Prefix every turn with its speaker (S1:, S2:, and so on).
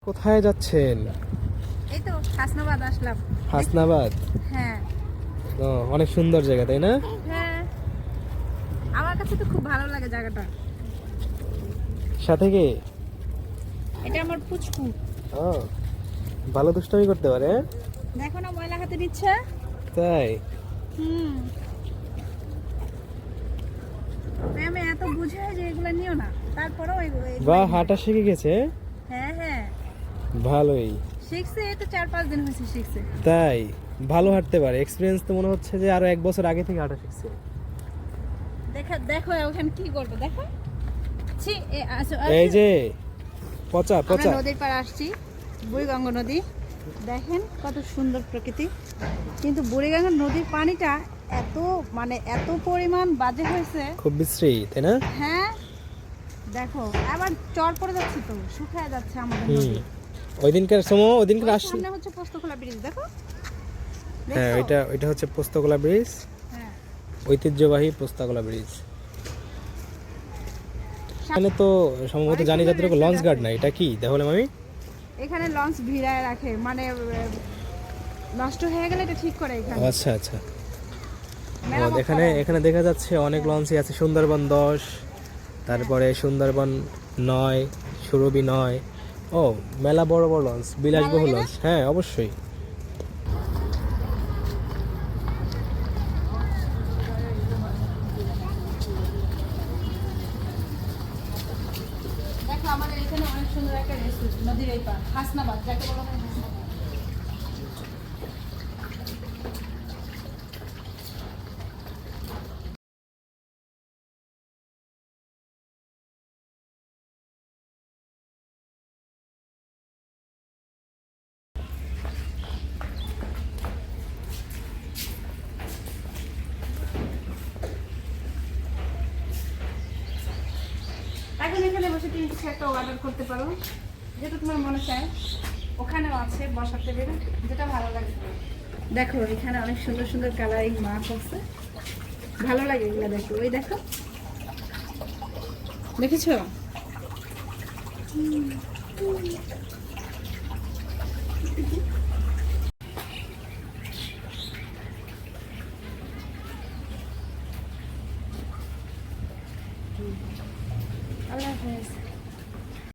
S1: কোথায় যাচ্ছেন?
S2: এই তো হাসনাবাদ আসলাম।
S1: হাসনাবাদ?
S2: হ্যাঁ
S1: ও, অনেক সুন্দর জায়গা তাই না?
S2: হ্যাঁ, আমার কাছে তো খুব ভালো লাগে জায়গাটা।
S1: সাথে কি?
S2: এটা আমার পুচকু।
S1: ও, ভালো দুষ্টামি করতে পারে, হ্যাঁ?
S2: দেখো না ময়লা হাতে দিচ্ছে।
S1: তাই?
S2: হুম, আমি এত বুঝে যে এগুলা নিও না, তারপরেও
S1: বাহ, হাঁটা শিখে গেছে।
S2: হ্যাঁ হ্যাঁ,
S1: ভালোই।
S2: শিখছে। এই তো 4-5 দিন হয়েছে শিখছে।
S1: তাই? ভালো হাঁটতে পারে, এক্সপিরিয়েন্স তো মনে হচ্ছে যে আরো 1 বছর আগে থেকে হাঁটা শিখছে।
S2: দেখো দেখো ওখানে কি করবে দেখো। ছি,
S1: এই যে পচা
S2: আমরা
S1: পচা।
S2: নদীর পাড়ে আসছি, বুড়িগঙ্গা নদী। দেখেন কত সুন্দর প্রকৃতি, কিন্তু বুড়িগঙ্গা নদীর পানিটা এত মানে এত পরিমাণ বাজে হয়েছে।
S1: খুব বিশ্রী তাই না?
S2: হ্যাঁ দেখো, আবার চর পড়ে যাচ্ছে, তো শুকায় যাচ্ছে আমাদের
S1: হুম,
S2: নদী।
S1: ওইদিনকার সময় ওইদিনকার আসছি।
S2: সামনে হচ্ছে পোস্তকলা ব্রিজ, দেখো।
S1: হ্যাঁ,
S2: দেখছো?
S1: ওইটা হচ্ছে পোস্তগোলা ব্রিজ,
S2: হ্যাঁ,
S1: ঐতিহ্যবাহী পোস্তগোলা ব্রিজ। এখানে তো সম্ভবত
S2: অনেক
S1: জানি
S2: সুন্দর
S1: যাত্রা লঞ্চ
S2: restaurant
S1: গার্ড
S2: আছে।
S1: না, এটা কি তাহলে মামি?
S2: এখানে লঞ্চ ভিড়ায় রাখে, মানে নষ্ট হয়ে গেলে এটা ঠিক করে এখানে।
S1: আচ্ছা আচ্ছা।
S2: মেরামত
S1: এখানে
S2: করে।
S1: এখানে দেখা যাচ্ছে অনেক লঞ্চই আছে, সুন্দরবন 10, তারপরে সুন্দরবন 9, সুরভি 9। ও, মেলা বড় বড় লঞ্চ, বিলাসবহুল
S2: লাগে না?
S1: লঞ্চ। হ্যাঁ অবশ্যই।
S2: দেখো আমাদের এখানে অনেক সুন্দর একটা রেস্টুরেন্ট, নদীর এই পার, হাসনাবাদ যাকে বলা হয় হাসনাবাদ। এখন এখানে বসে তুমি কিছু একটা অর্ডার করতে পারো, যেটা তোমার মনে চায়। ওখানেও আছে বসার টেবিল, যেটা ভালো লাগে। দেখো এখানে অনেক সুন্দর সুন্দর কালারিং মাছ আছে, ভালো লাগে এগুলো। দেখো ওই দেখো, দেখেছো?